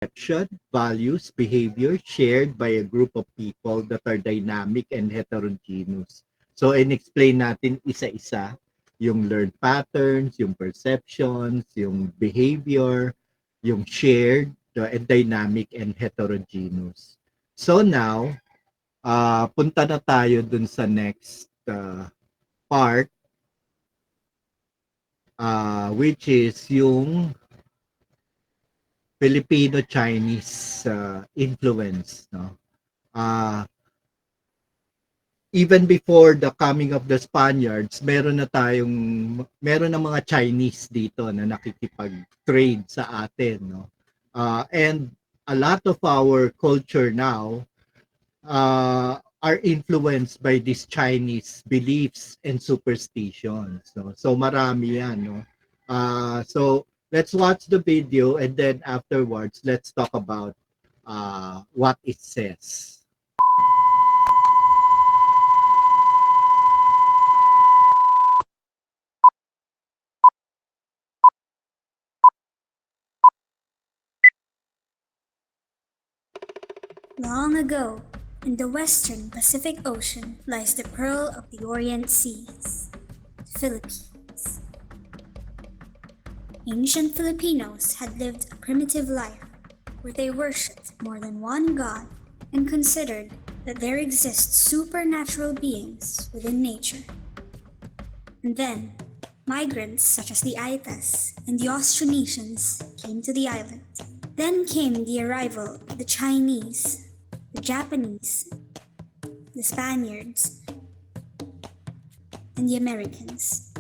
perception, values, behavior shared by a group of people that are dynamic and heterogeneous. So, in-explain natin isa-isa yung learned patterns, yung perceptions, yung behavior, yung shared, and dynamic and heterogeneous. So now, punta na tayo dun sa next part, which is yung Filipino-Chinese influence, no? Uh, Even before the coming of the Spaniards, meron na mga Chinese dito na nakikipag-trade sa atin, no? And a lot of our culture now are influenced by these Chinese beliefs and superstitions. No? So marami yan. No? So let's watch the video and then afterwards, let's talk about what it says. Long ago, in the western Pacific Ocean lies the Pearl of the Orient Seas, the Philippines. Ancient Filipinos had lived a primitive life where they worshipped more than one god and considered that there exist supernatural beings within nature. And then, migrants such as the Aitas and the Austronesians came to the island. Then came the arrival of the Chinese, the Japanese, the Spaniards, and the Americans,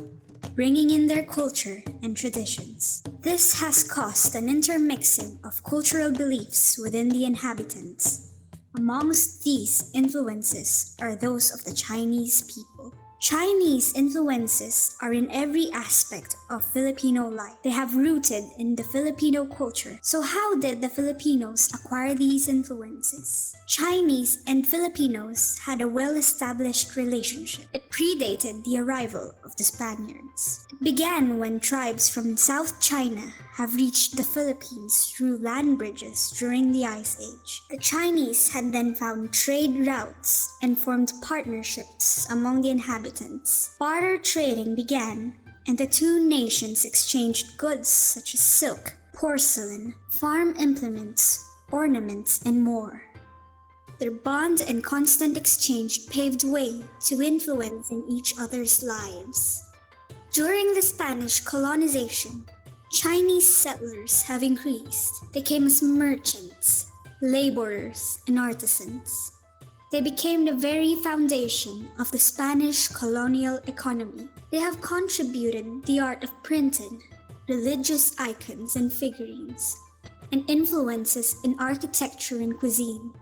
bringing in their culture and traditions. This has caused an intermixing of cultural beliefs within the inhabitants. Amongst these influences are those of the Chinese people. Chinese influences are in every aspect of Filipino life. They have rooted in the Filipino culture. So how did the Filipinos acquire these influences? Chinese and Filipinos had a well-established relationship. It predated the arrival of the Spaniards. It began when tribes from South China have reached the Philippines through land bridges during the Ice Age. The Chinese had then found trade routes and formed partnerships among the inhabitants. Barter trading began, and the two nations exchanged goods such as silk, porcelain, farm implements, ornaments, and more. Their bond and constant exchange paved way to influence in each other's lives. During the Spanish colonization, Chinese settlers have increased. They came as merchants, laborers, and artisans. They became the very foundation of the Spanish colonial economy. They have contributed the art of printing, religious icons and figurines, and influences in architecture and cuisine.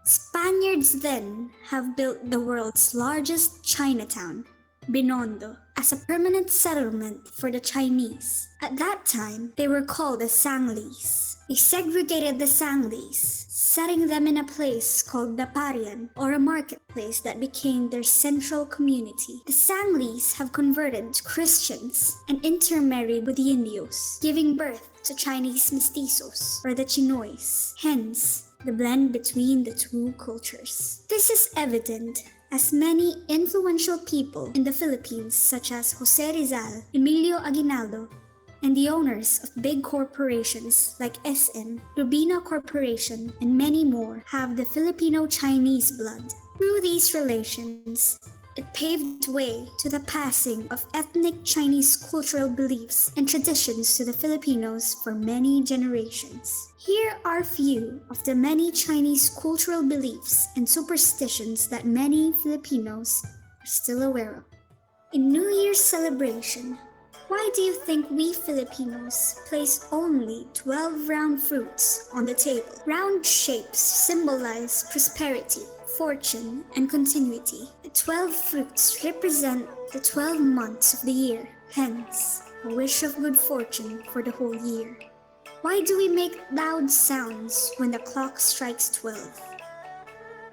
Spaniards then have built the world's largest Chinatown, Binondo, as a permanent settlement for the Chinese. At that time, they were called the Sanglis. They segregated the Sanglis, setting them in a place called Daparian, or a marketplace that became their central community. The Sanglis have converted to Christians and intermarried with the Indios, giving birth to Chinese mestizos, or the Chinoys. Hence, the blend between the two cultures. This is evident as many influential people in the Philippines such as Jose Rizal, Emilio Aguinaldo, and the owners of big corporations like SM, Rubina Corporation, and many more have the Filipino-Chinese blood. Through these relations, it paved way to the passing of ethnic Chinese cultural beliefs and traditions to the Filipinos for many generations. Here are few of the many Chinese cultural beliefs and superstitions that many Filipinos are still aware of. In New Year's celebration, why do you think we Filipinos place only 12 round fruits on the table? Round shapes symbolize prosperity, fortune, and continuity. The 12 fruits represent the 12 months of the year, hence, a wish of good fortune for the whole year. Why do we make loud sounds when the clock strikes 12?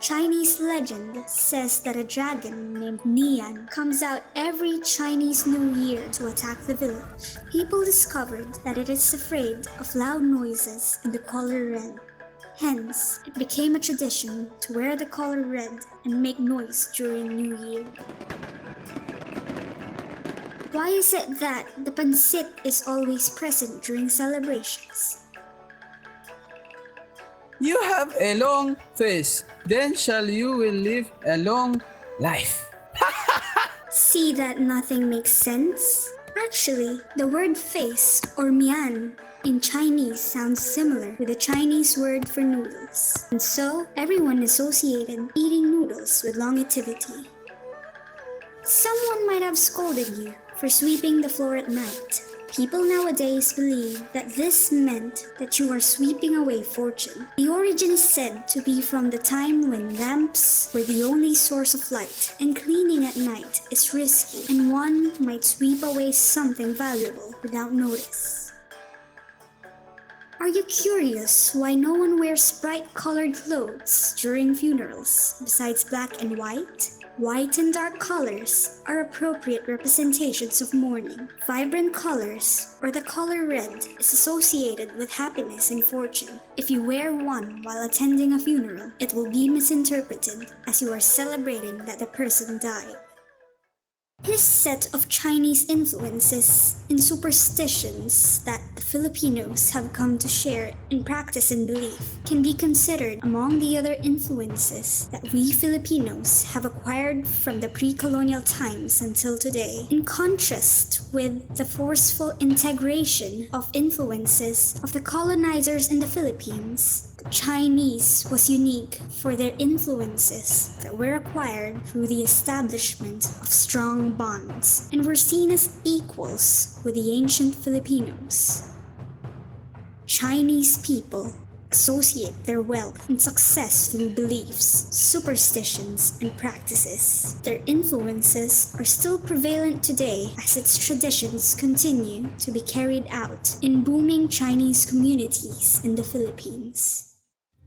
Chinese legend says that a dragon named Nian comes out every Chinese New Year to attack the village. People discovered that it is afraid of loud noises and the color red. Hence, it became a tradition to wear the color red and make noise during New Year. Why is it that the pancit is always present during celebrations? You have a long face, then shall you will live a long life. See that nothing makes sense? Actually, the word face or mian in Chinese sounds similar with the Chinese word for noodles, and so everyone associated eating noodles with longevity. Someone might have scolded you for sweeping the floor at night. People nowadays believe that this meant that you are sweeping away fortune. The origin is said to be from the time when lamps were the only source of light, and cleaning at night is risky, and one might sweep away something valuable without notice. Are you curious why no one wears bright-colored clothes during funerals besides black and white? White and dark colors are appropriate representations of mourning. Vibrant colors, or the color red, is associated with happiness and fortune. If you wear one while attending a funeral, it will be misinterpreted as you are celebrating that the person died. This set of Chinese influences and superstitions that the Filipinos have come to share in practice and belief can be considered among the other influences that we Filipinos have acquired from the pre-colonial times until today, in contrast with the forceful integration of influences of the colonizers in the Philippines. Chinese was unique for their influences that were acquired through the establishment of strong bonds and were seen as equals with the ancient Filipinos. Chinese people associate their wealth and success through beliefs, superstitions, and practices. Their influences are still prevalent today as its traditions continue to be carried out in booming Chinese communities in the Philippines.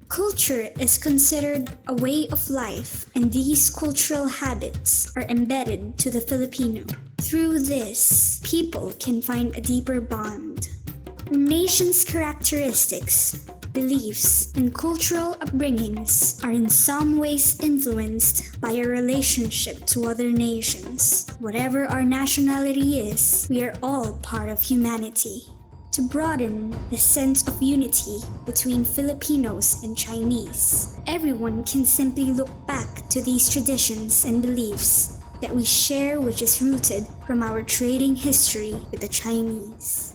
Culture is considered a way of life, and these cultural habits are embedded to the Filipino. Through this, people can find a deeper bond. The nation's characteristics, beliefs, and cultural upbringings are in some ways influenced by our relationship to other nations. Whatever our nationality is, we are all part of humanity. To broaden the sense of unity between Filipinos and Chinese, everyone can simply look back to these traditions and beliefs that we share, which is rooted from our trading history with the Chinese.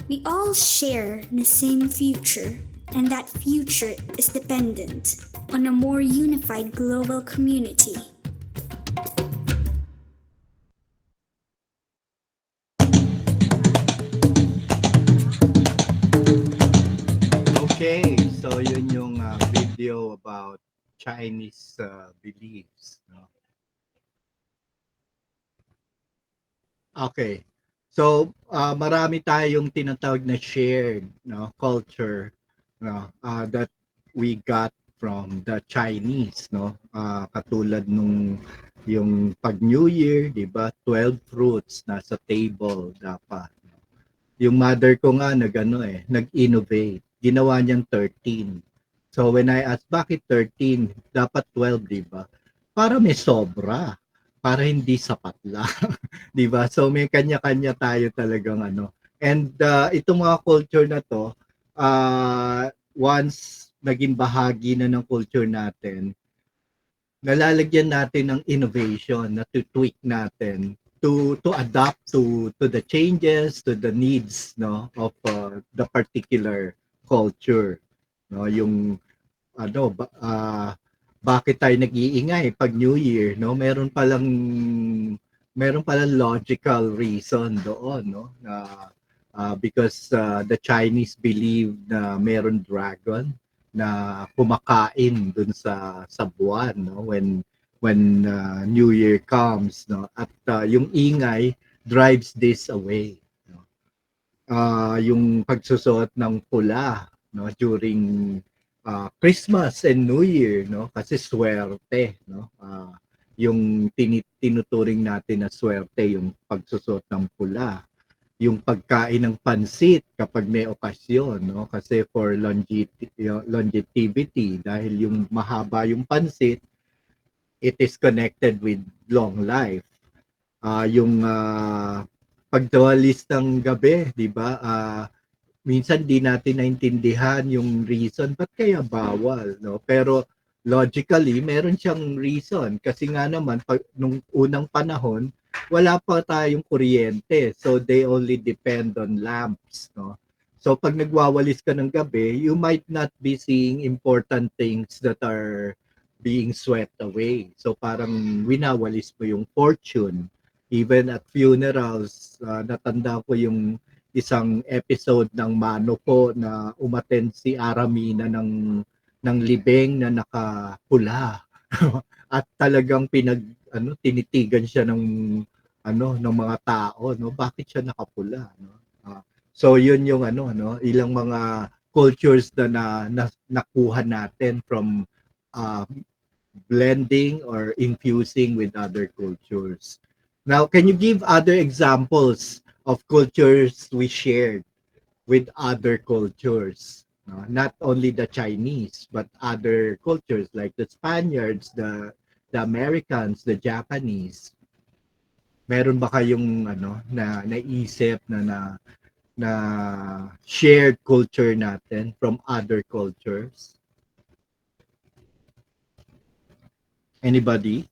We all share the same future, and that future is dependent on a more unified global community. Okay, so yun yung video about Chinese beliefs. No? Okay. So, marami tayong tinatawag na shared no, culture no, that we got from the Chinese. No? Katulad nung yung pag New Year, di ba? 12 fruits nasa table dapat. Yung mother ko nga nag-innovate. Ginawa niyang 13. So when I asked, bakit 13? Dapat 12, di ba? Para may sobra. Para hindi sapat lang. Di ba? So may kanya-kanya tayo talagang ano. And itong mga culture na to, once naging bahagi na ng culture natin, nalalagyan natin ng innovation na to tweak natin to adapt to the changes, to the needs no of the particular culture no yung bakit tayo nag-iingay pag New Year no meron palang logical reason doon no because the Chinese believe na meron dragon na kumakain dun sa buwan no when New Year comes no at yung ingay drives this away no yung pagsusuot ng pula no during Christmas and New Year, no? Kasi swerte, no? Yung tinuturing natin na swerte, yung pagsusot ng pula, yung pagkain ng pansit kapag may okasyon, no? Kasi for longevity, dahil yung mahaba yung pansit, it is connected with long life. Yung pagdawalis ng gabi, di ba? Minsan di natin naintindihan yung reason ba't kaya bawal, no? Pero logically meron siyang reason kasi nga naman nung unang panahon wala pa tayong kuryente, so they only depend on lamps, no? So pag nagwawalis ka ng gabi, you might not be seeing important things that are being swept away. So parang winawalis mo yung fortune. Even at funerals, natanda ko yung isang episode ng Mano po na umattend si Aramina ng libeng na nakapula. At talagang tinitigan siya ng mga tao, no, bakit siya nakapula, no. So yun yung ilang mga cultures na nakuha natin from uh, blending or infusing with other cultures. Now, can you give other examples of cultures we shared with other cultures? No? Not only the Chinese, but other cultures like the Spaniards, the Americans, the Japanese. Meron ba kayong na naisip na shared culture natin from other cultures? Anybody?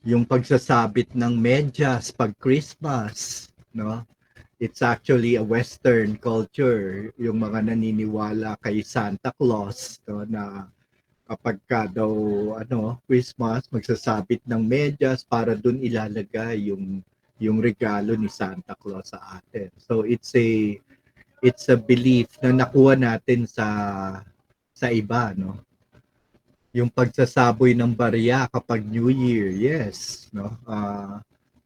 Yung pagsasabit ng medyas pag Christmas, no? It's actually a Western culture, yung mga naniniwala kay Santa Claus, no, na kapag ka daw Christmas, magsasabit ng medyas para dun ilalagay yung regalo ni Santa Claus sa atin. So it's a belief na nakuha natin sa iba, no? Yung pagsasaboy ng barya kapag New Year, yes, no.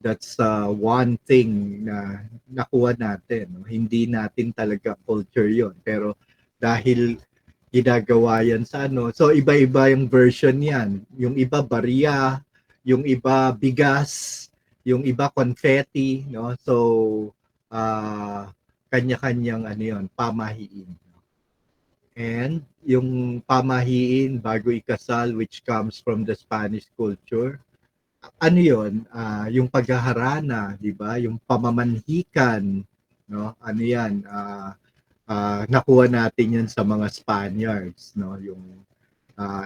That's one thing na nakuha natin, no? Hindi natin talaga culture 'yon, pero dahil ginagawa yan sa so iba-iba yung version yan. Yung iba barya, yung iba bigas, yung iba confetti, no. So kanya-kanyang yon, pamahiin. And yung pamahiin bago ikasal, which comes from the Spanish culture, yon, yung paghaharana, di ba? Yung pamamanhikan, no? Yan, nakuha natin yan sa mga Spaniards, no? Yung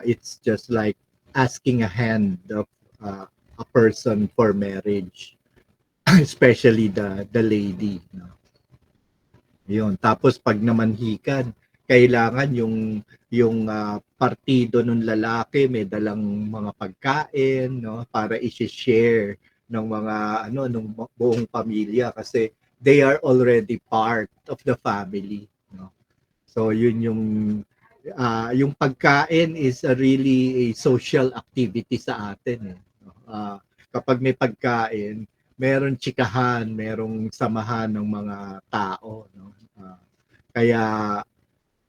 it's just like asking a hand of a person for marriage, especially the lady, no? Yun. Tapos pag namanhikan, kailangan yung partido ng lalaki may dalang mga pagkain, no, para i-share ng mga ng buong pamilya kasi they are already part of the family, no. So yun yung pagkain is a really a social activity sa atin, eh. Kapag may pagkain, meron tsikahan, merong samahan ng mga tao, no? Kaya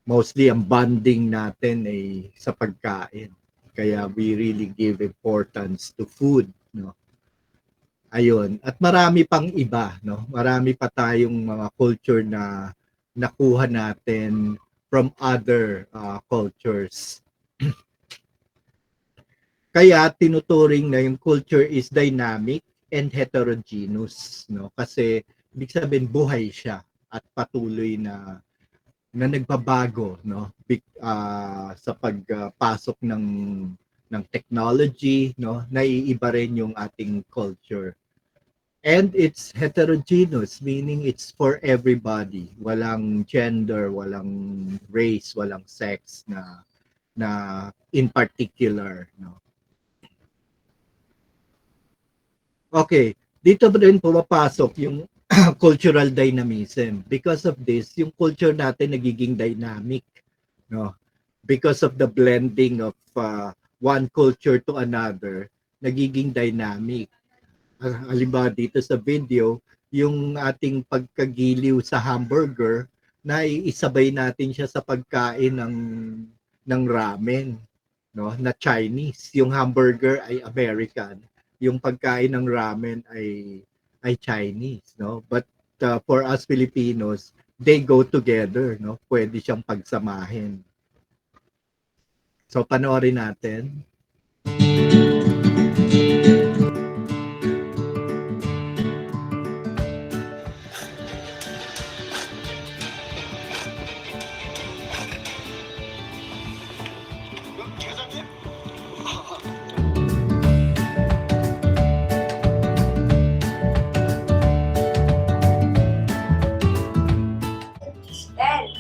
mostly ang bonding natin ay sa pagkain. Kaya we really give importance to food, no? Ayun. At marami pang iba, no? Marami pa tayong mga culture na nakuha natin from other cultures. Kaya tinuturing na yung culture is dynamic and heterogeneous, no? Kasi ibig sabihin buhay siya at patuloy na nagbabago, no? Sa pagpasok ng technology, no? Naiiba rin yung ating culture. And it's heterogeneous, meaning it's for everybody. Walang gender, walang race, walang sex na in particular, no? Okay, dito rin pumapasok yung cultural dynamism. Because of this, yung culture natin nagiging dynamic, no? Because of the blending of one culture to another, nagiging dynamic. Halimbawa dito sa video, yung ating pagkagiliw sa hamburger, na isabay natin siya sa pagkain ng ramen, no? Na Chinese. Yung hamburger ay American, yung pagkain ng ramen ay Chinese, no? But for us Filipinos, they go together, no? Pwede siyang pagsamahin. So panoorin natin. Then,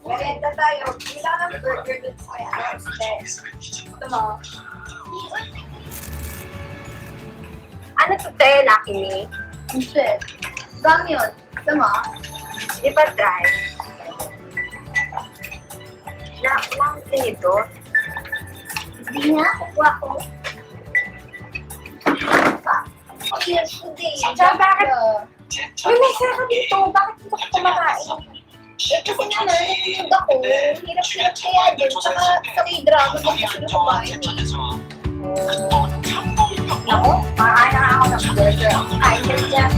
merienda tayo. Bila ng burger dun sa kaya. Then, gusto mo? Ano to, te? Lucky Me? Hindi. Gum yun. Gusto mo? Di ba try? Lang ito. Hindi nga. Kukuha ko. Yes, hindi. Tsaka bakit? May sarap dito. Bakit hindi ko kumakain? Eh, kasi nga nanonood ako, hirap-hirap kaya din. Tsaka sa K-drama, mag-gusto kumain eh. Naku, parang na ako ng burger. Kain ka dyan.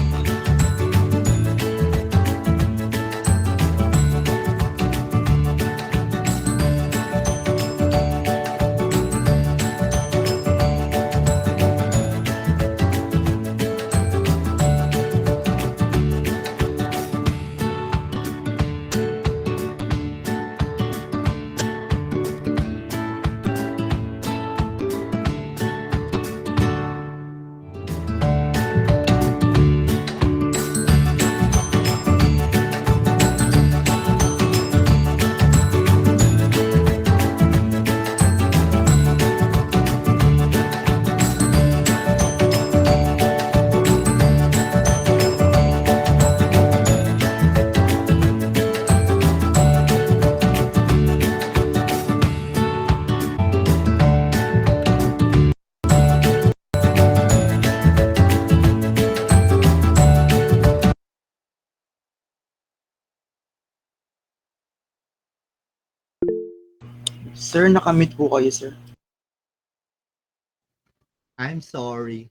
Sir, nakamit po kayo, sir. I'm sorry.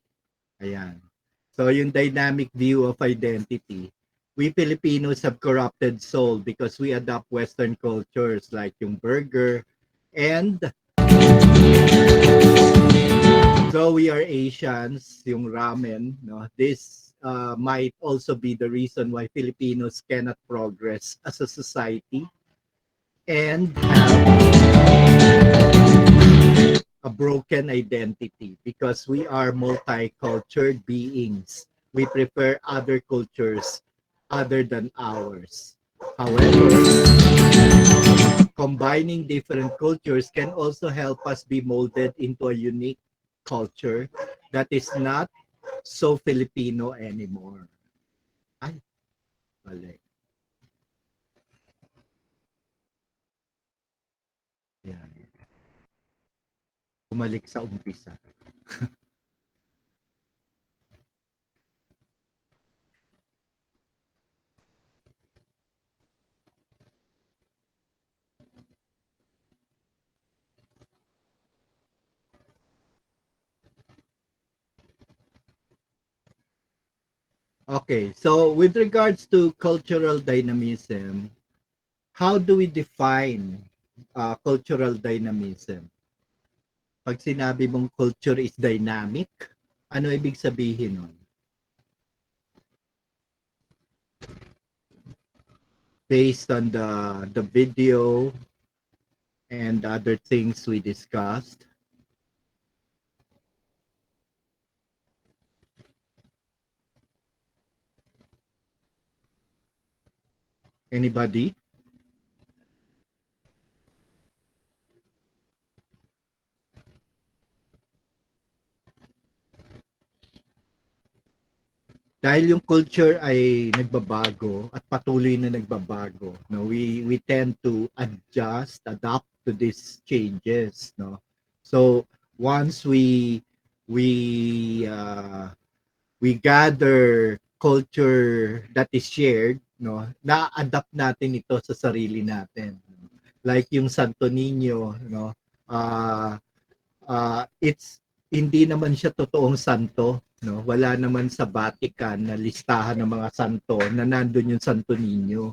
Ayan. So yung dynamic view of identity. We Filipinos have corrupted soul because we adopt Western cultures like yung burger, and so we are Asians, yung ramen, no? This might also be the reason why Filipinos cannot progress as a society and have a broken identity because we are multicultural beings. We prefer other cultures other than ours. However, combining different cultures can also help us be molded into a unique culture that is not so Filipino anymore. Ay, mali. Yan. Bumalik sa umpisa. Okay, so with regards to cultural dynamism, how do we define cultural dynamism? Pag sinabi mong culture is dynamic, ano ibig sabihin nun? Based on the video and other things we discussed. Anybody? Dahil yung culture ay nagbabago at patuloy na nagbabago, no, we tend to adjust, adapt to these changes, no. So once we we gather culture that is shared, no, na-adapt natin ito sa sarili natin. Like yung Santo Niño, no, uh, it's hindi naman siya totoong santo, no. Wala naman sa Vatican na listahan ng mga santo na nandun yung Santo Niño.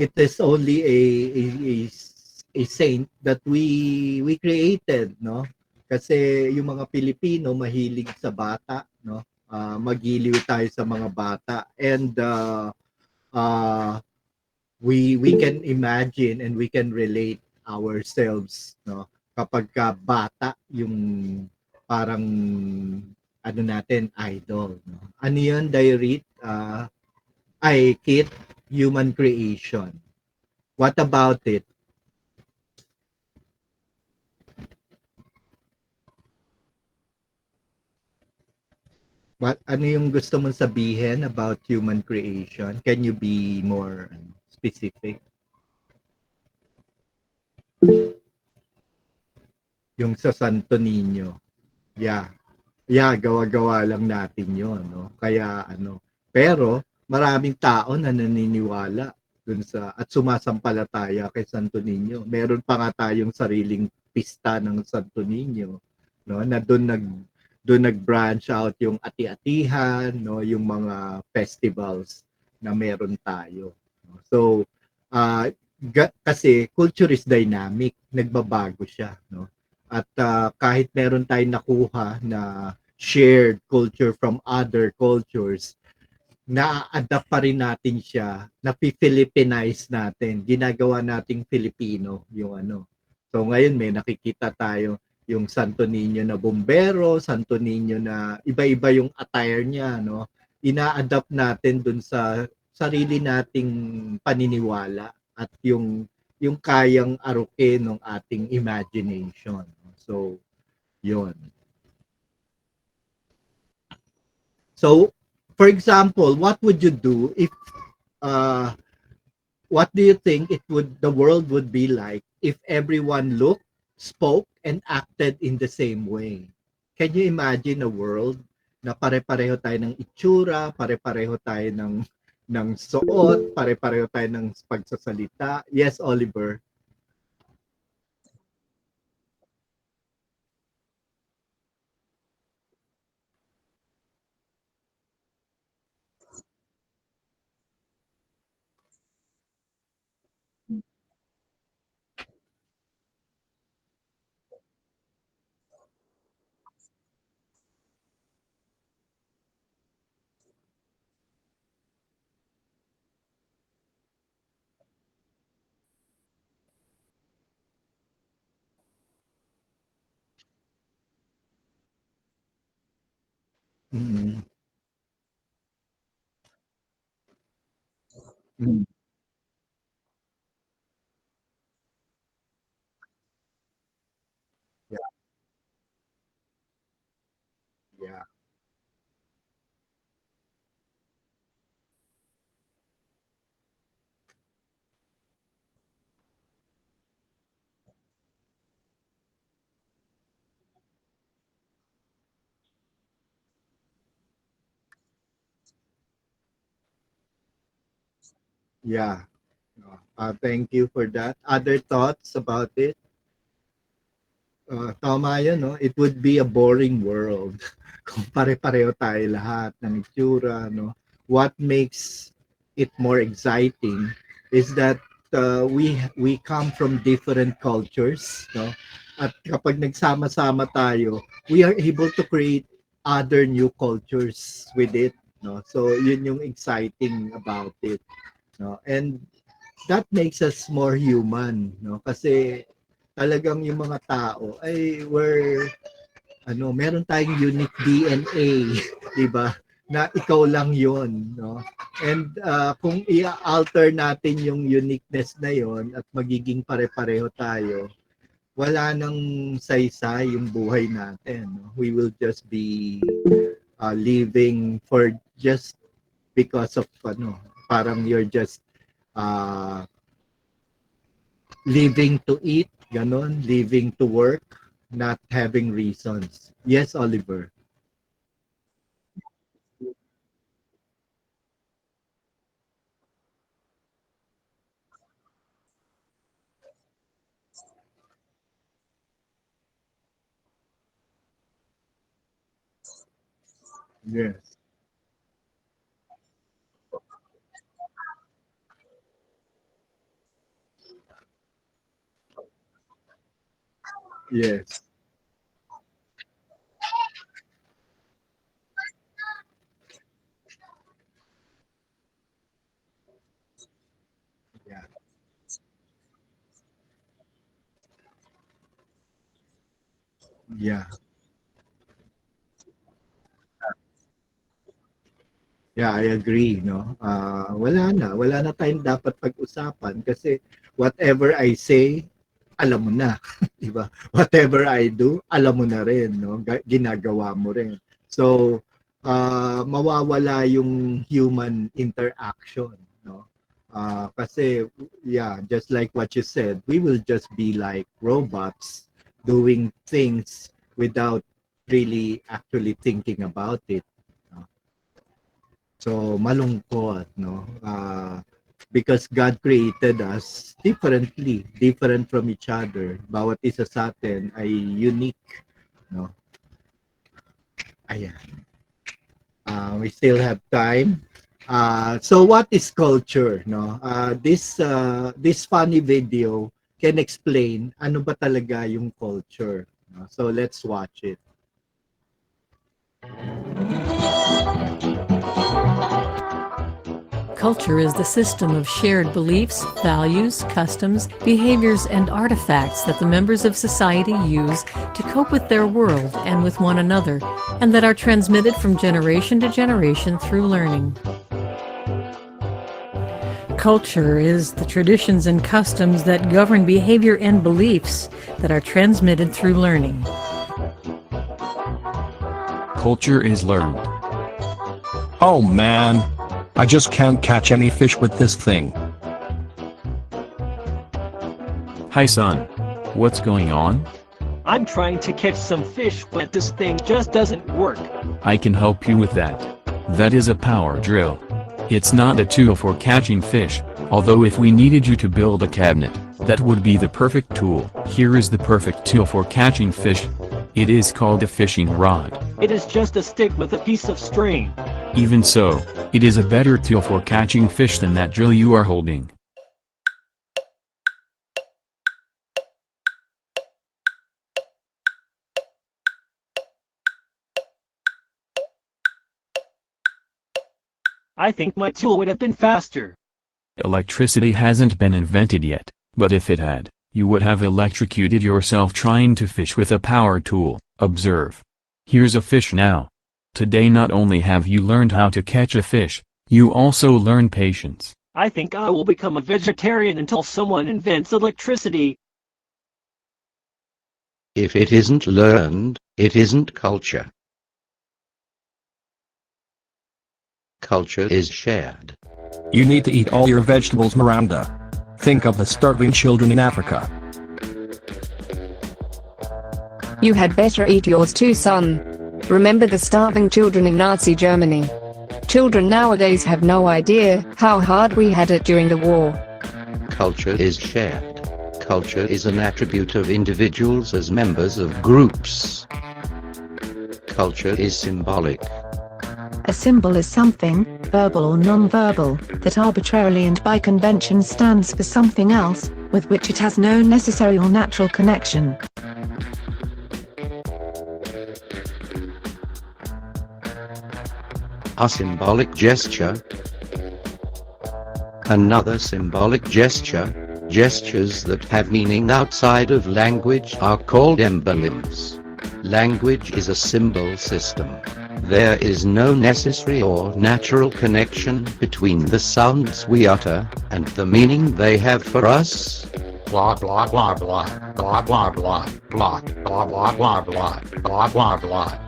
It is only a saint that we created, no? Kasi yung mga Pilipino mahilig sa bata, no? Magiliw tayo sa mga bata, and we can imagine and we can relate ourselves, no? Kapag ka bata yung parang ano natin, idol, no? Ano yun, Diary? Ay, Kit, human creation. What about it? Ano yung gusto mong sabihin about human creation? Can you be more specific? Yung sa Santo Niño. Yeah. Yeah, gawa-gawa lang natin 'yon, no? Kaya ano, pero maraming tao na naniniwala dun sa at sumasampalataya kay Santo Niño. Meron pa nga tayong sariling pista ng Santo Niño, no? Na dun nag-branch out yung ati-atihan, no? Yung mga festivals na meron tayo. No? So, kasi culture is dynamic, nagbabago siya, no? At kahit meron tayong nakuha na shared culture from other cultures, na-adapt pa rin natin siya, na-Philippinize natin, ginagawa nating Filipino yung ano. So ngayon may nakikita tayo yung Santo Niño na bombero, Santo Niño na iba-iba yung attire niya, no? Ina-adapt natin dun sa sarili nating paniniwala at yung kayang aruke ng ating imagination. So, yun. So, for example, what would you do if uh, what do you think the world would be like if everyone looked, spoke, and acted in the same way? Can you imagine a world na pare-pareho tayo ng itsura, pare-pareho tayo ng suot, pare-pareho tayo ng pagsasalita? Yes, Oliver. Mm-hmm. Mm-hmm. Yeah, yeah, yeah. Thank you for that. Other thoughts about it? Tama yun, no? It would be a boring world kung pare-pareho tayo lahat ng itsura, no? What makes it more exciting is that we come from different cultures, no? At kapag nagsama-sama tayo, we are able to create other new cultures with it, no? So yun yung exciting about it, no? And that makes us more human, no? Kasi talagang yung mga tao ay meron tayong unique DNA, 'di ba? Na ikaw lang 'yon, no? And kung i-alter natin yung uniqueness na 'yon at magiging pare-pareho tayo, wala nang saysay yung buhay natin, no? We will just be living for just because of parang you're just uh, living to eat, ganon, living to work. not having reasons. Yes, Oliver. Yes. Yes. Yeah. Yeah. Yeah, I agree, no? Wala na tayong dapat pag-usapan kasi whatever I say, alam mo na, 'di ba? Whatever I do, alam mo na rin, no? Ginagawa mo rin. So, mawawala yung human interaction, no? Kasi yeah, just like what you said, we will just be like robots doing things without really actually thinking about it. No? So malungkot, no? Because God created us differently, different from each other. Bawat isa sa atin ay unique, no? Ayan. We still have time. So what is culture, no? This funny video can explain ano ba talaga yung culture, no? So let's watch it. Culture is the system of shared beliefs, values, customs, behaviors, and artifacts that the members of society use to cope with their world and with one another, and that are transmitted from generation to generation through learning. Culture is the traditions and customs that govern behavior and beliefs that are transmitted through learning. Culture is learned. Oh man! I just can't catch any fish with this thing. Hi son. What's going on? I'm trying to catch some fish, but this thing just doesn't work. I can help you with that. That is a power drill. It's not a tool for catching fish, although if we needed you to build a cabinet, that would be the perfect tool. Here is the perfect tool for catching fish. It is called a fishing rod. It is just a stick with a piece of string. Even so, it is a better tool for catching fish than that drill you are holding. I think my tool would have been faster. Electricity hasn't been invented yet, but if it had, you would have electrocuted yourself trying to fish with a power tool. Observe. Here's a fish now. Today not only have you learned how to catch a fish, you also learn patience. I think I will become a vegetarian until someone invents electricity. If it isn't learned, it isn't culture. Culture is shared. You need to eat all your vegetables, Miranda. Think of the starving children in Africa. You had better eat yours too, son. Remember the starving children in Nazi Germany. Children nowadays have no idea how hard we had it during the war. Culture is shared. Culture is an attribute of individuals as members of groups. Culture is symbolic. A symbol is something, verbal or non-verbal, that arbitrarily and by convention stands for something else, with which it has no necessary or natural connection. A symbolic gesture. Another symbolic gesture. Gestures that have meaning outside of language are called emblems. Language is a symbol system. There is no necessary or natural connection between the sounds we utter and the meaning they have for us. Blah blah blah blah blah blah blah blah blah blah blah blah blah blah blah.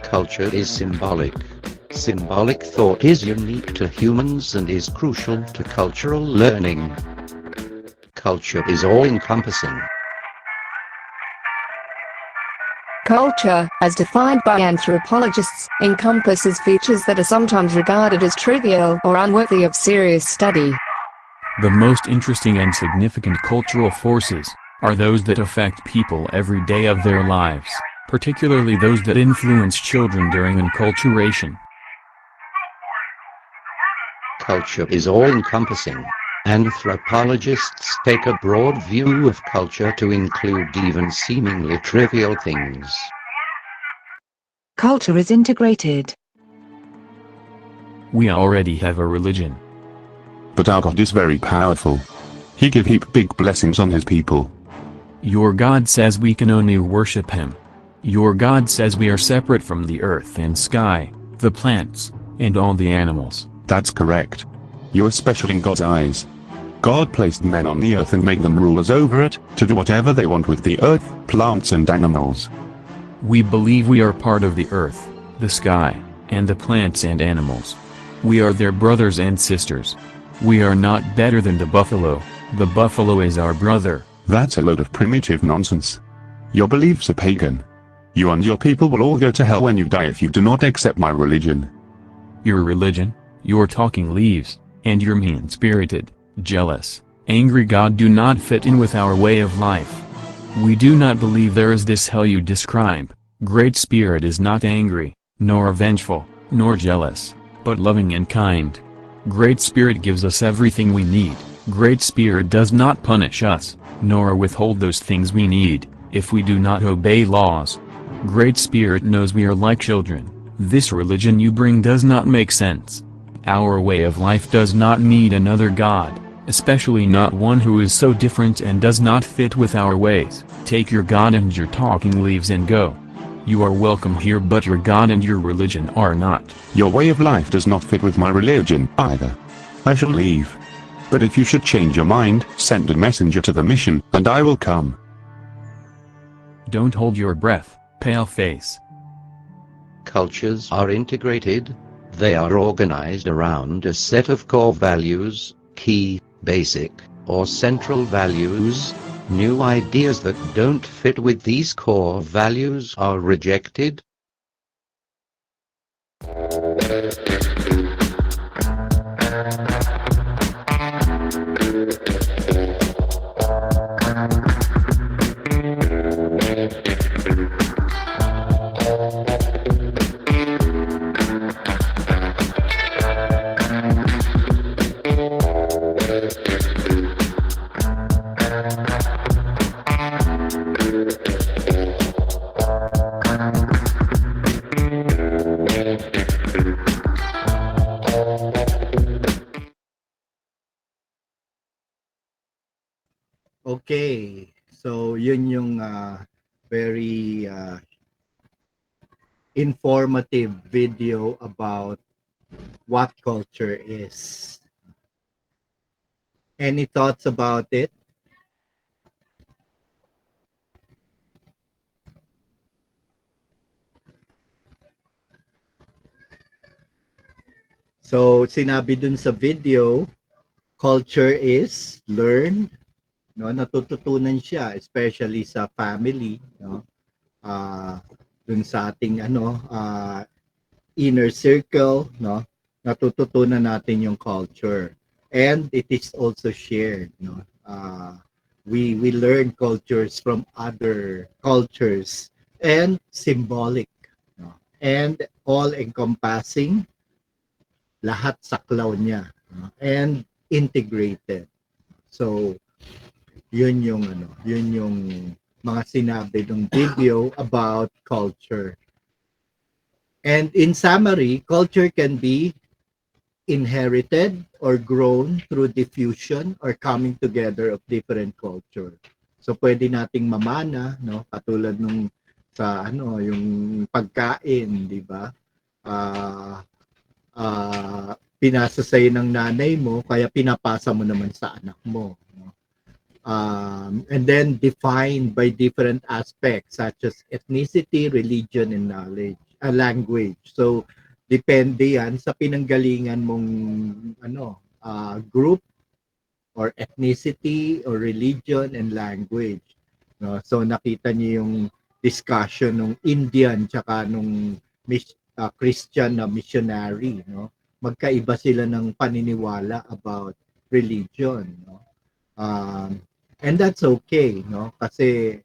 Culture is symbolic. Symbolic thought is unique to humans and is crucial to cultural learning. Culture is all-encompassing. Culture, as defined by anthropologists, encompasses features that are sometimes regarded as trivial or unworthy of serious study. The most interesting and significant cultural forces are those that affect people every day of their lives, particularly those that influence children during enculturation. Culture is all-encompassing. Anthropologists take a broad view of culture to include even seemingly trivial things. Culture is integrated. We already have a religion. But our God is very powerful. He give heap big blessings on his people. Your God says we can only worship him. Your God says we are separate from the earth and sky, the plants, and all the animals. That's correct. You're special in God's eyes. God placed men on the earth and made them rulers over it, to do whatever they want with the earth, plants and animals. We believe we are part of the earth, the sky, and the plants and animals. We are their brothers and sisters. We are not better than the buffalo is our brother. That's a load of primitive nonsense. Your beliefs are pagan. You and your people will all go to hell when you die if you do not accept my religion. Your religion, your talking leaves, and your mean-spirited, jealous, angry God do not fit in with our way of life. We do not believe there is this hell you describe. Great Spirit is not angry, nor vengeful, nor jealous, but loving and kind. Great Spirit gives us everything we need. Great Spirit does not punish us, nor withhold those things we need, if we do not obey laws. Great Spirit knows we are like children. This religion you bring does not make sense. Our way of life does not need another God, especially not one who is so different and does not fit with our ways. Take your God and your talking leaves and go. You are welcome here, but your God and your religion are not. Your way of life does not fit with my religion either. I shall leave. But if you should change your mind, send a messenger to the mission, and I will come. Don't hold your breath, pale face. Cultures are integrated. They are organized around a set of core values, key, basic, or central values. New ideas that don't fit with these core values are rejected. Okay. So, yun yung very informative video about what culture is. Any thoughts about it? So, sinabi dun sa video, culture is learned, no? Natututunan siya, especially sa family, no? Dun sa ating inner circle, no? Natututunan natin yung culture. And it is also shared, no? We learn cultures from other cultures and symbolic, no? And all encompassing, lahat saklaw niya, no? And integrated. So yun yung mga sinabi ng video about culture. And in summary, culture can be inherited or grown through diffusion or coming together of different culture. So pwede nating mamana, no, katulad nung sa yung pagkain, di ba? Pinasa sa'yo ng nanay mo, kaya pinapasa mo naman sa anak mo. No? And then defined by different aspects such as ethnicity, religion, and knowledge, language. So, depende yan sa pinanggalingan mong group or ethnicity or religion and language, no? So nakita niyo yung discussion nung Indian tsaka nung Christian na missionary, no? Magkaiba sila ng paniniwala about religion, no? And that's okay, no? Kasi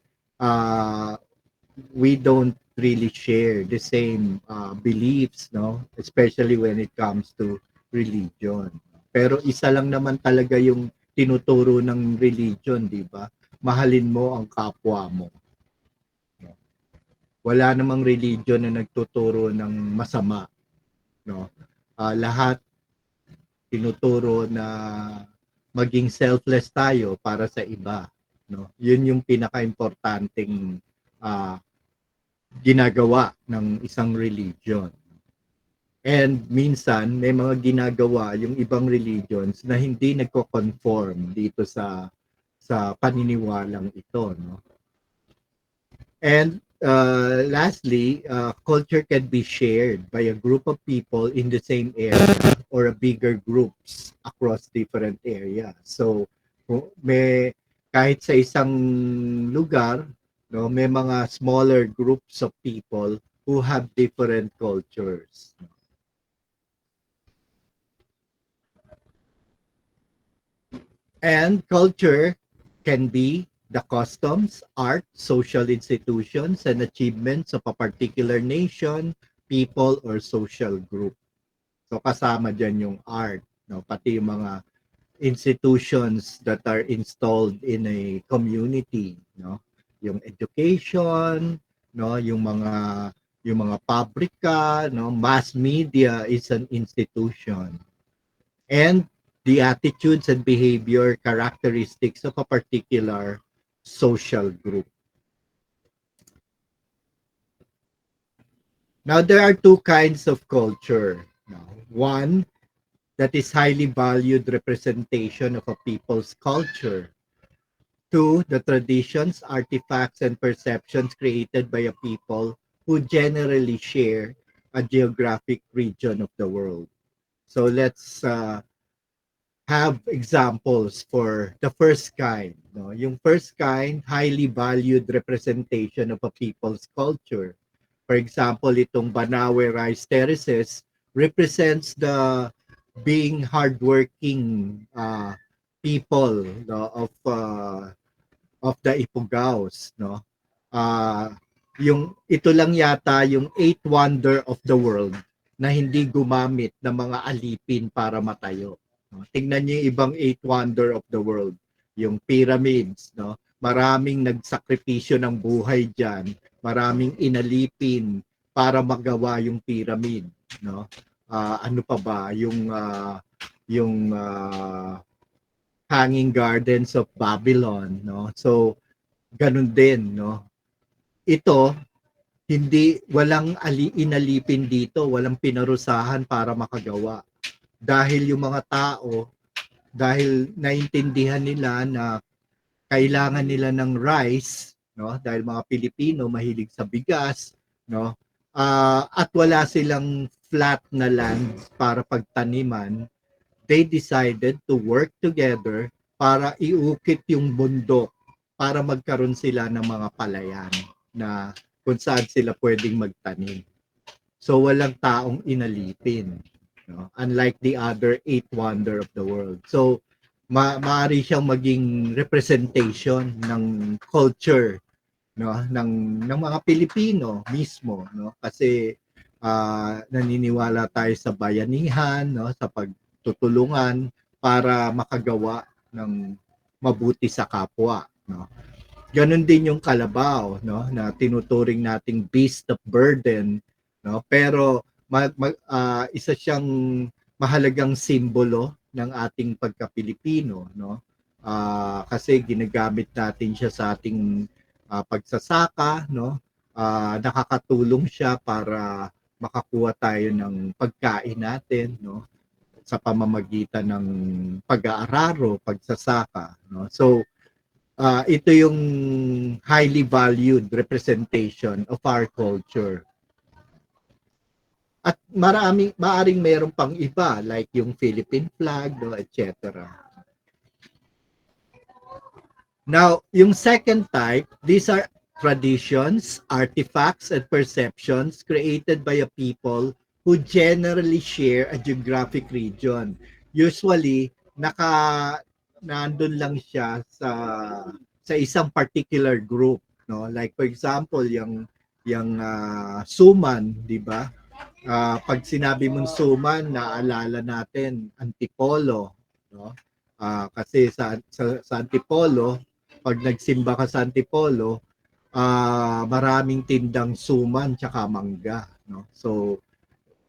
we don't really share the same beliefs, no? Especially when it comes to religion. Pero isa lang naman talaga yung tinuturo ng religion, di ba? Mahalin mo ang kapwa mo. Wala namang religion na nagtuturo ng masama, no? Lahat tinuturo na maging selfless tayo para sa iba, no? Yun yung pinaka-importanting ginagawa ng isang religion. And minsan may mga ginagawa yung ibang religions na hindi nagko-conform dito sa paniniwalang ito, no? And lastly, culture can be shared by a group of people in the same area or a bigger groups across different areas. So may kahit sa isang lugar, no, may mga smaller groups of people who have different cultures. And culture can be the customs, art, social institutions, and achievements of a particular nation, people, or social group. So kasama dyan yung art, no? Pati yung mga institutions that are installed in a community, no? Yung education, no? Yung mga pabrika, no? Mass media is an institution. And the attitudes and behavior characteristics of a particular social group. Now, there are two kinds of culture. Now, one that is highly valued representation of a people's culture. Two, the traditions, artifacts, and perceptions created by a people who generally share a geographic region of the world. So let's have examples for the first kind. No? Yung first kind, highly valued representation of a people's culture. For example, itong Banawe Rice Terraces represents the being hardworking people, no, of the Ipugaos, no. Yung ito lang yata yung eighth wonder of the world na hindi gumamit ng mga alipin para matayo. No? Tingnan niyo yung ibang eighth wonder of the world, yung pyramids, no? Maraming nagsakripisyo ng buhay diyan, maraming inalipin para magawa yung pyramid, no? Ano pa ba yung Hanging Gardens of Babylon, no? So ganun din, no? Ito walang inalipin dito, walang pinarusahan para makagawa. Dahil yung mga tao, dahil naintindihan nila na kailangan nila ng rice, no? Dahil mga Pilipino mahilig sa bigas, no? At wala silang flat na land para pagtaniman, they decided to work together para iukit yung bundok para magkaroon sila ng mga palayan na kung saan sila pwedeng magtanim. So walang taong inalipin, no? Unlike the other eighth wonder of the world. So maaari siyang maging representation ng culture, no, ng mga Pilipino mismo, no? Kasi naniniwala tayo sa bayanihan, no, sa pagtutulungan para makagawa ng mabuti sa kapwa, no. Ganon din yung kalabaw, no, na tinuturing nating beast of burden, no, pero isa siyang mahalagang simbolo ng ating pagka-Pilipino, no. Kasi ginagamit natin siya sa ating pagsasaka, no. Nakakatulong siya para makakuha tayo ng pagkain natin, no, sa pamamagitan ng pag-aararo, pagsasaka, no. So ito yung highly valued representation of our culture. At maaring mayroon pang iba like yung Philippine flag, no, etc. Now, yung second type, these are traditions, artifacts, and perceptions created by a people who generally share a geographic region. Usually, nandun lang siya sa isang particular group, no? Like for example, yung suman, 'di ba? Pag sinabi mong suman, naalala natin Antipolo, no? Kasi sa Antipolo, pag nagsimba ka sa Antipolo, maraming tindang suman tsaka mangga, no? So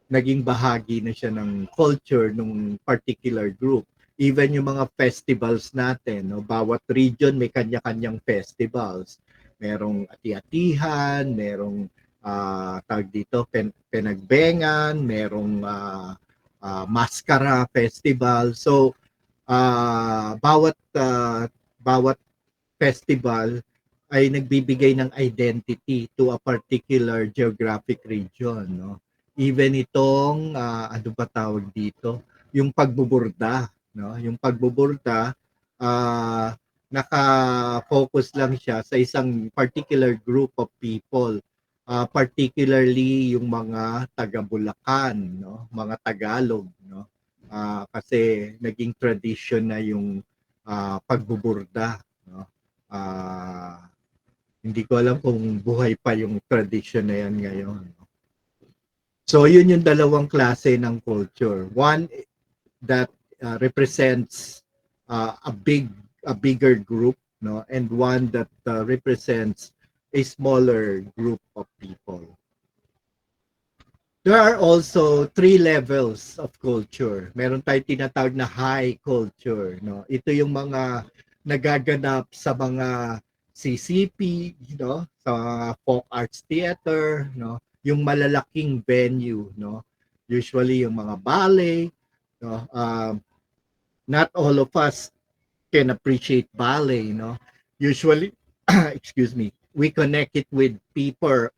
naging bahagi na siya ng culture ng particular group. Even yung mga festivals natin, no? Bawat region may kanya-kanyang festivals. Merong ati-atihan, merong tawag dito, penagbengan, merong maskara festival. So, bawat festival ay nagbibigay ng identity to a particular geographic region, no? Even itong ano ba tawag dito, yung pagbuburda, no? Yung pagbuburda, naka-focus lang siya sa isang particular group of people, particularly yung mga taga Bulacan, no? Mga Tagalog, no? Kasi naging tradition na yung pagbuburda, no? Ah, hindi ko alam kung buhay pa yung tradition na yan ngayon. So yun yung dalawang klase ng culture. One that represents a bigger group, no, and one that represents a smaller group of people. There are also three levels of culture. Meron tayong tinatawag na high culture, no. Ito yung mga nagaganap sa mga CCP, no, sa folk arts theater, no, yung malalaking venue, no. Usually yung mga ballet, no. Not all of us can appreciate ballet, no. Usually, excuse me, we connect it with people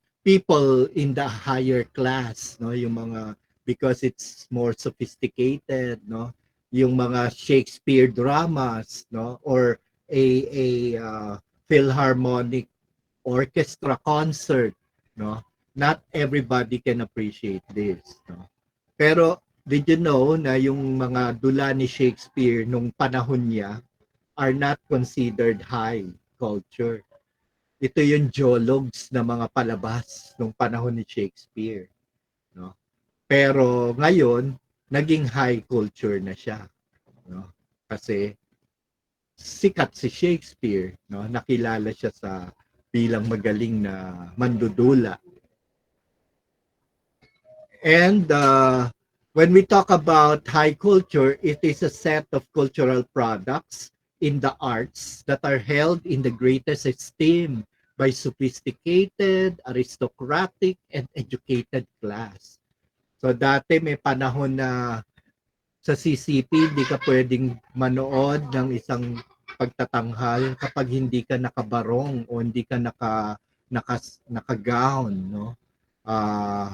in the higher class, no, yung mga, because it's more sophisticated, no, yung mga Shakespeare dramas, no, or a philharmonic orchestra concert, no. Not everybody can appreciate this, no. Pero did you know na yung mga dula ni Shakespeare nung panahon niya are not considered high culture? Ito yung jologs na mga palabas nung panahon ni Shakespeare, no? Pero ngayon, naging high culture na siya, no? Kasi sikat si Shakespeare, no? Nakilala siya sa bilang magaling na mandudula. And when we talk about high culture, it is a set of cultural products in the arts that are held in the greatest esteem by sophisticated, aristocratic, and educated class. So dati may panahon na sa CCP, hindi ka pwedeng manood ng isang pagtatanghal kapag hindi ka nakabarong o hindi ka naka-gown, no? Ah,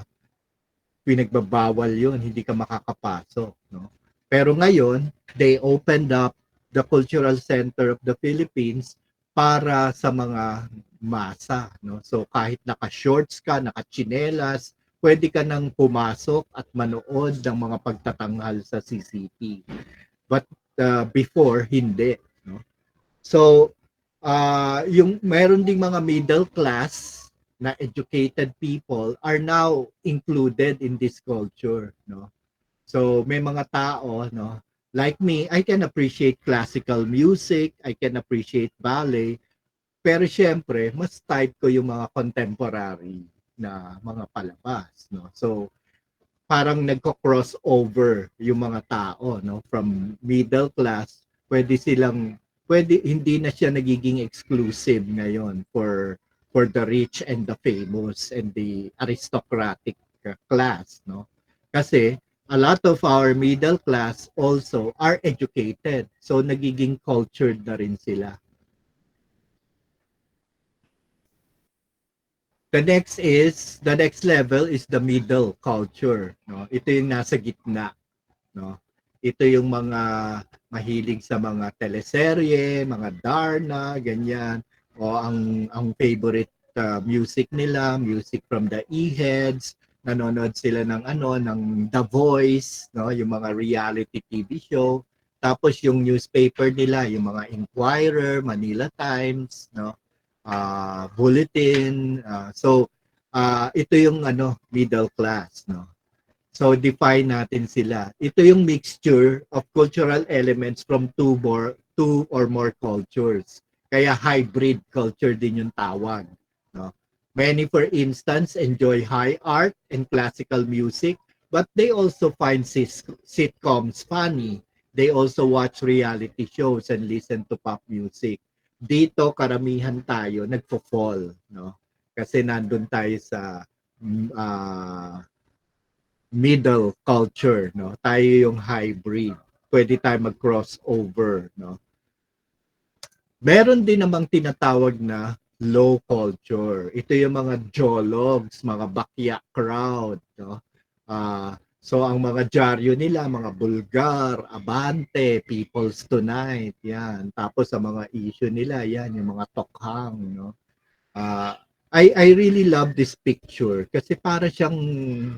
pinagbabawal yun, hindi ka makakapasok, no? Pero ngayon, they opened up the cultural center of the Philippines para sa mga masa, no? So kahit naka-shorts ka, naka-chinelas, pwede ka nang pumasok at manood ng mga pagtatanghal sa CCP. But before, hindi, no? So yung meron ding mga middle class na educated people are now included in this culture, no? So may mga tao, no, like me, I can appreciate classical music, I can appreciate ballet, pero syempre mas type ko yung mga contemporary na mga palabas, no? So parang nagko-crossover yung mga tao, no, from middle class, pwede hindi na siya nagiging exclusive ngayon for the rich and the famous and the aristocratic class, no. Kasi a lot of our middle class also are educated, so nagiging cultured na rin sila. The next level is the middle culture, no. Ito yung nasa gitna, no. Ito yung mga mahilig sa mga teleserye, mga Darna, ganyan. O ang favorite music nila, music from the E-heads, nanonood sila ng ng The Voice, no, yung mga reality TV show. Tapos yung newspaper nila, yung mga Inquirer, Manila Times, no, Bulletin. Ito yung middle class, no. So define natin sila. Ito yung mixture of cultural elements from two or more cultures. Kaya hybrid culture din yung tawag, no. Many, for instance, enjoy high art and classical music, but they also find sitcoms funny. They also watch reality shows and listen to pop music. Dito karamihan tayo nagfo-fall, no. Kasi nandun tayo sa middle culture, no? Tayo yung hybrid. Pwede tayo mag-crossover, no? Meron din namang tinatawag na low culture. Ito yung mga jologs, mga bakya crowd, no? So ang mga dyaryo nila, mga Bulgar, Abante, People's Tonight, yan. Tapos sa mga issue nila, yan, yung mga tokhang, no? Uh, I really love this picture kasi para siyang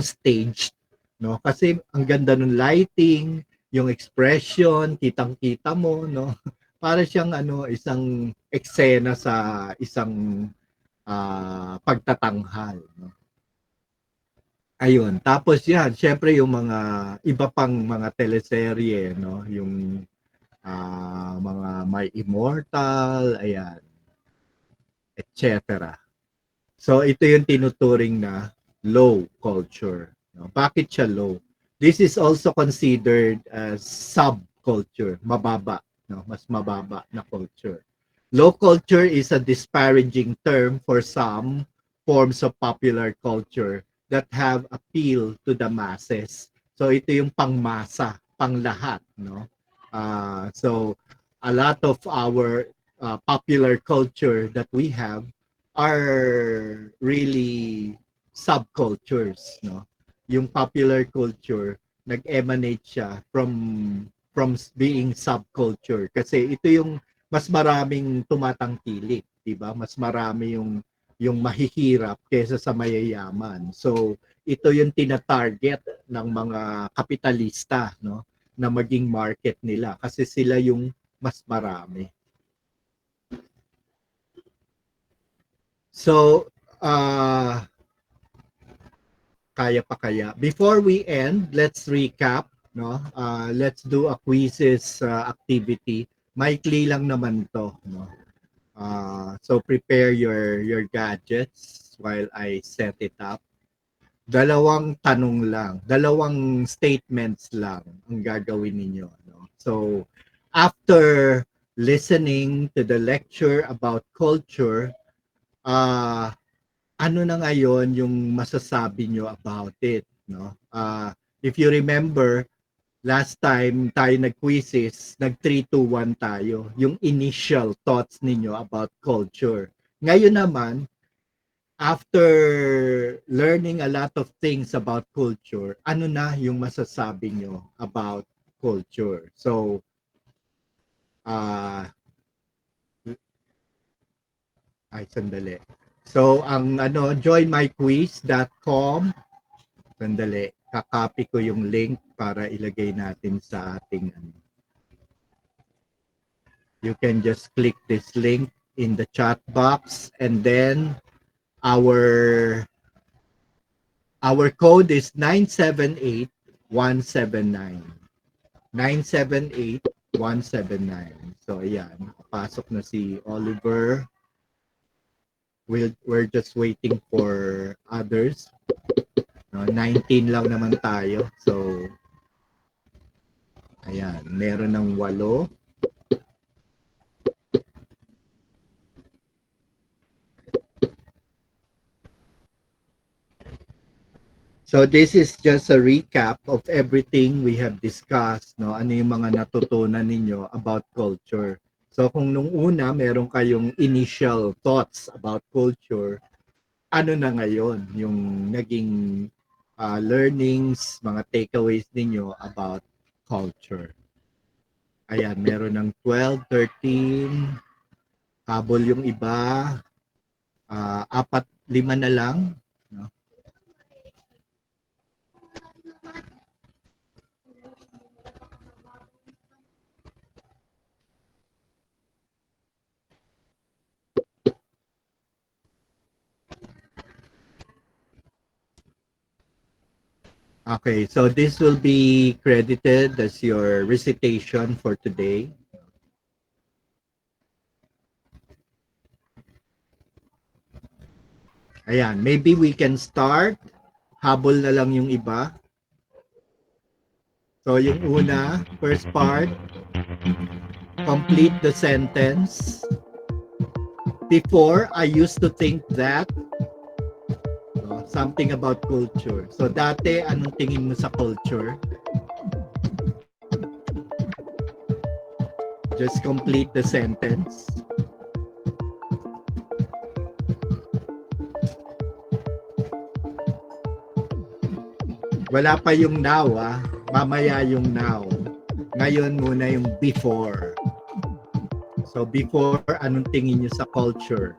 staged, no? Kasi ang ganda ng lighting, yung expression, kitang-kita mo, no? Para siyang isang eksena sa isang pagtatanghal, no? Ayun, tapos yan, syempre yung mga iba pang mga teleserye, no? Yung mga My Immortal, ayan, etc. So ito yung tinuturing na low culture. No? Bakit siya low? This is also considered as subculture, mababa, no? Mas mababa na culture. Low culture is a disparaging term for some forms of popular culture that have appeal to the masses. So ito yung pangmasa, panglahat, no? So a lot of our popular culture that we have are really subcultures, no? Yung popular culture nag-emanate siya from being subculture kasi ito yung mas maraming tumatangkilik, 'di ba? Mas marami yung mahihirap kaysa sa mayayaman. So ito yung tina-target ng mga kapitalista, no? Na maging market nila kasi sila yung mas marami. So, kaya pa kaya? Before we end, let's recap, no? Let's do a quizzes activity. Maikli lang naman to, no? So prepare your gadgets while I set it up. Dalawang tanong lang, dalawang statements lang ang gagawin ninyo, no? So after listening to the lecture about culture, ano na ngayon yung masasabi nyo about it, no? If you remember, last time tayo nag-quizzes, nag 3, 2, 1 tayo, yung initial thoughts ninyo about culture. Ngayon naman, after learning a lot of things about culture, ano na yung masasabi nyo about culture? So, sandali. So, ang joinmyquiz.com, sandali, kakopy ko yung link para ilagay natin sa ating You can just click this link in the chat box and then our code is 978179. 978179. So ayan, pasok na si Oliver. We're just waiting for others. No, 19 lang naman tayo. So ayan, meron ng 8. So this is just a recap of everything we have discussed, no? Ano yung mga natutunan ninyo about culture. So kung nung una meron kayong initial thoughts about culture, ano na ngayon yung naging learnings, mga takeaways ninyo about culture. Ayan, meron ng 12, 13, habol yung iba, 4, 5 na lang. No? Okay, so this will be credited as your recitation for today. Ayan, maybe we can start. Habol na lang yung iba. So yung una, first part, complete the sentence. Before, I used to think that something about culture. So dati, anong tingin mo sa culture? Just complete the sentence. Wala pa yung now, mamaya yung now. Ngayon muna yung before. So before, anong tingin nyo sa culture?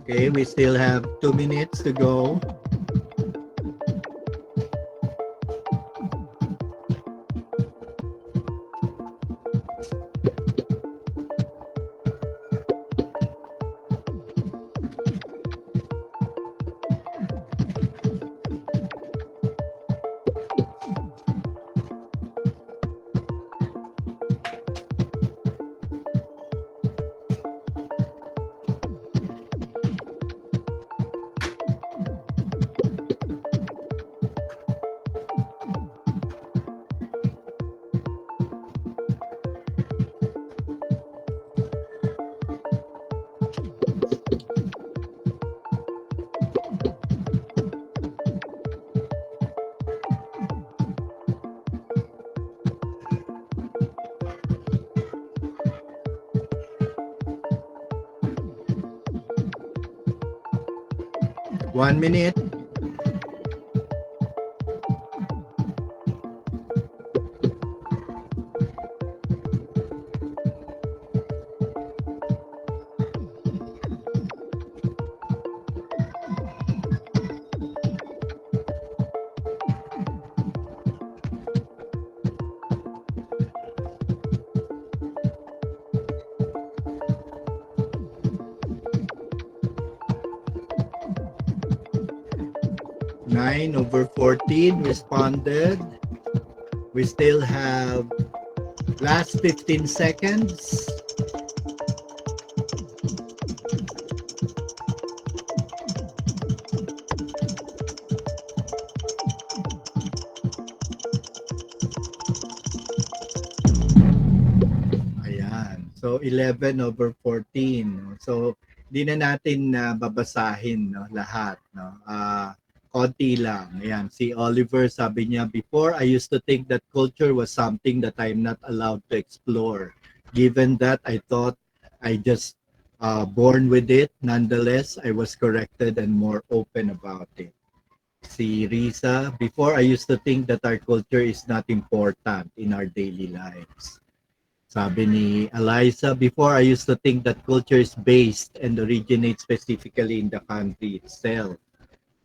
Okay, we still have 2 minutes to go. One minute. Nine over 14 responded. We still have last 15 seconds. Ayan. So 11 over 14. So di na natin babasahin lahat. Konti lang. Ayan, si Oliver sabi niya, before I used to think that culture was something that I'm not allowed to explore. Given that, I thought I just born with it. Nonetheless, I was corrected and more open about it. Si Risa, before I used to think that our culture is not important in our daily lives. Sabi ni Eliza, before I used to think that culture is based and originates specifically in the country itself.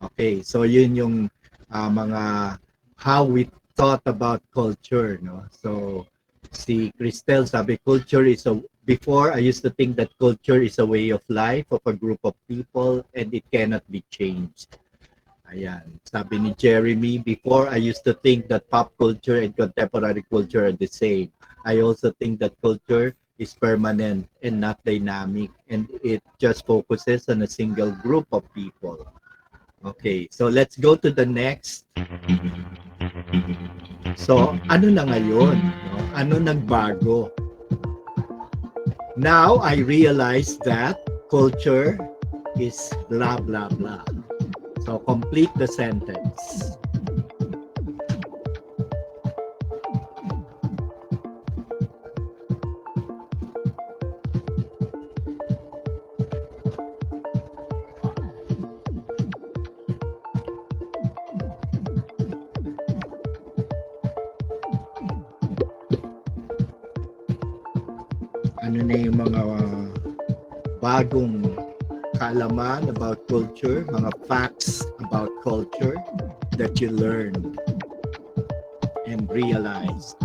Okay, so yun yung mga how we thought about culture, no? So si Cristel sabi culture is a before I used to think that culture is a way of life of a group of people and it cannot be changed. Ayan. Sabi ni Jeremy, before I used to think that pop culture and contemporary culture are the same. I also think that culture is permanent and not dynamic, and it just focuses on a single group of people. Okay, so let's go to the next. So, ano na ngayon? No? Ano nagbago? Now, I realize that culture is blah, blah, blah. So, complete the sentence. Ano na yung mga bagong kaalaman about culture, mga facts about culture that you learned and realized.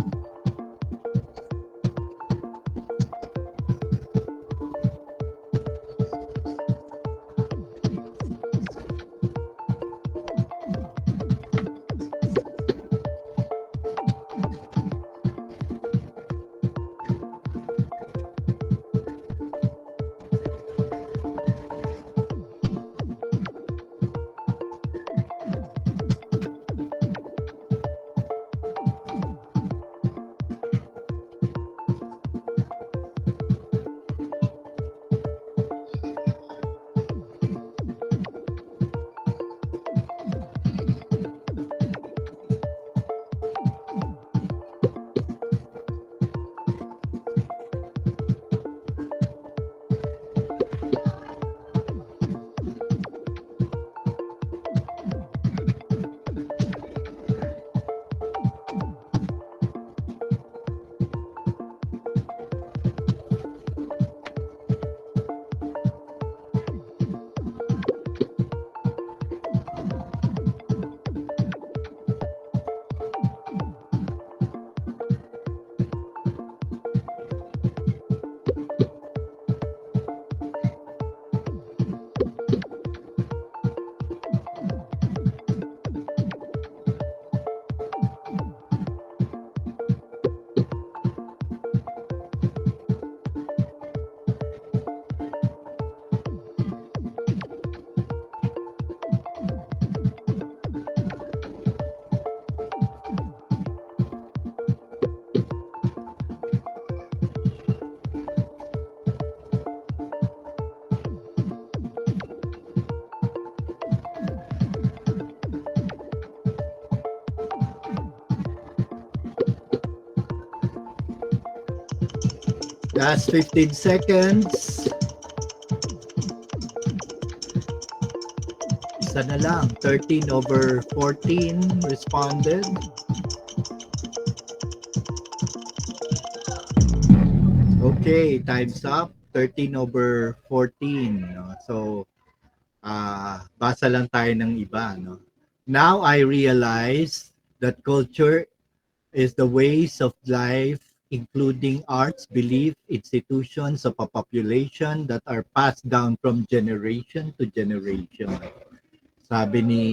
Last 15 seconds. Isa na lang. 13 over 14 responded. Okay, time's up. 13 over 14. No? So, basa lang tayo ng iba. No? Now I realize that culture is the ways of life, including arts, belief, institutions of a population that are passed down from generation to generation. Sabi ni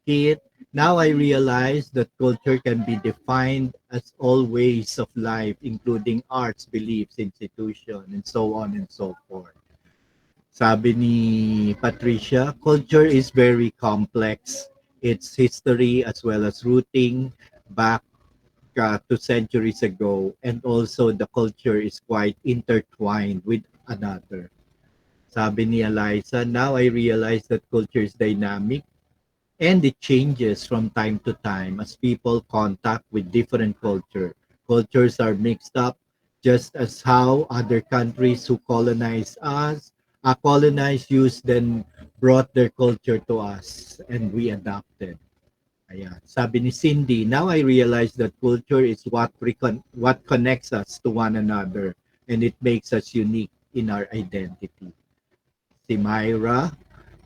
Kit, now I realize that culture can be defined as all ways of life, including arts, beliefs, institution, and so on and so forth. Sabi ni Patricia, culture is very complex. Its history as well as rooting back to centuries ago, and also the culture is quite intertwined with another. Sabi ni Eliza, now I realize that culture is dynamic and it changes from time to time as people contact with different culture. Cultures are mixed up just as how other countries who colonize us, colonized, used, then brought their culture to us and we adapted. Ayan. Sabi ni Cindy, now I realize that culture is what connects us to one another and it makes us unique in our identity. Si Myra,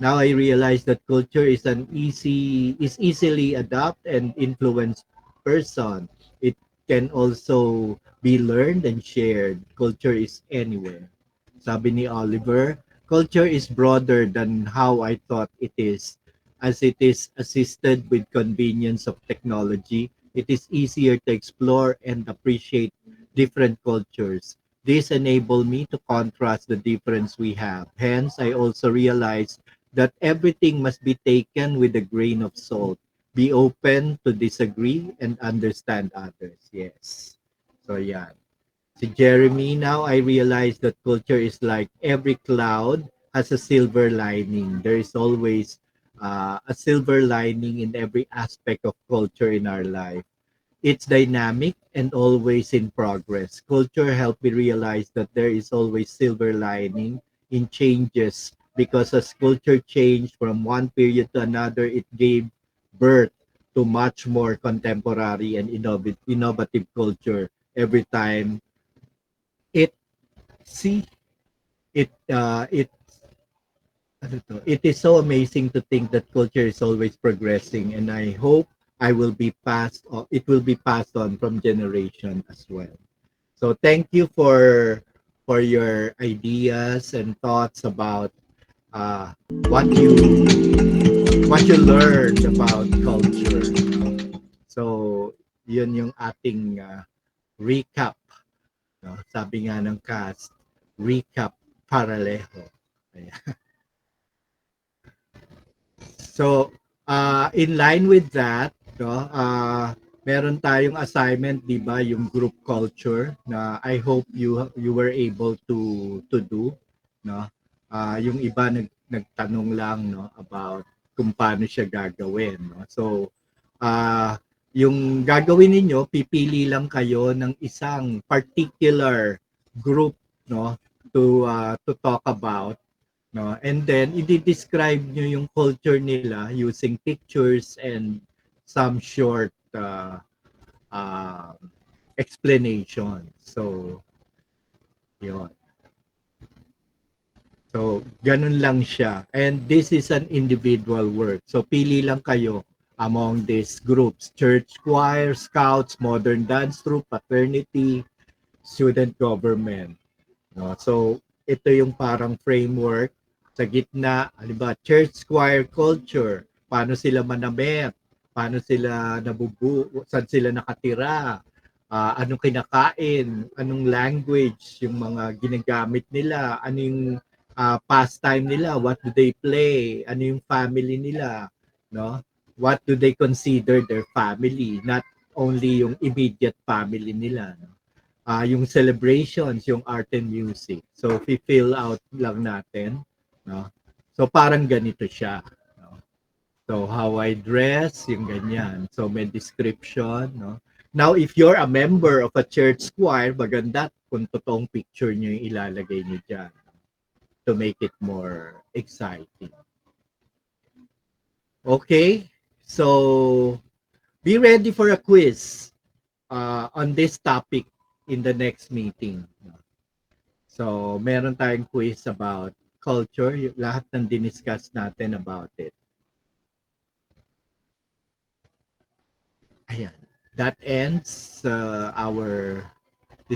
now I realize that culture is easily adapt and influence person. It can also be learned and shared. Culture is anywhere. Sabi ni Oliver, culture is broader than how I thought it is. As it is assisted with convenience of technology, it is easier to explore and appreciate different cultures. This enabled me to contrast the difference we have. Hence, I also realized that everything must be taken with a grain of salt. Be open to disagree and understand others. Yes. So, yeah. Si Jeremy, now I realize that culture is like every cloud has a silver lining. There is always a silver lining in every aspect of culture in our life. It's dynamic and always in progress. Culture helped me realize that there is always silver lining in changes because as culture changed from one period to another, it gave birth to much more contemporary and innovative culture every time it see it ano to, it is so amazing to think that culture is always progressing, and I hope it will be passed on from generation as well. So thank you for your ideas and thoughts about uh, what you learned about culture. So yun yung ating recap. No? Sabi nga ng cast, recap paralejo. Ayan. So, in line with that, no, meron tayong assignment, 'di ba, yung group culture na I hope you were able to do, no? Yung iba nagtanong lang, no, about kung paano siya gagawin, no. So, yung gagawin ninyo, pipili lang kayo ng isang particular group, no, to talk about, no? And then i-describe nyo yung culture nila using pictures and some short uh, explanation. So, yun. So, ganun lang siya. And this is an individual work. So, pili lang kayo among these groups. Church choir, scouts, modern dance troupe, fraternity, student government. No? So, ito yung parang framework sa gitna, halimbawa, church choir culture, paano sila manamit, paano sila nabubuo, saan sila nakatira, anong kinakain, anong language, yung mga ginagamit nila, ano yung pastime nila, what do they play, ano yung family nila, no? What do they consider their family, not only yung immediate family nila, no? Yung celebrations, yung art and music. So, fill out lang natin, no? So, parang ganito siya, no? So, how I dress, yung ganyan. So, may description, no? Now, if you're a member of a church choir, maganda kung totoong picture nyo yung ilalagay nyo dyan to make it more exciting. Okay? So, be ready for a quiz on this topic in the next meeting. So, meron tayong quiz about culture, lahat ng diniscuss natin about it. Ayan. That ends our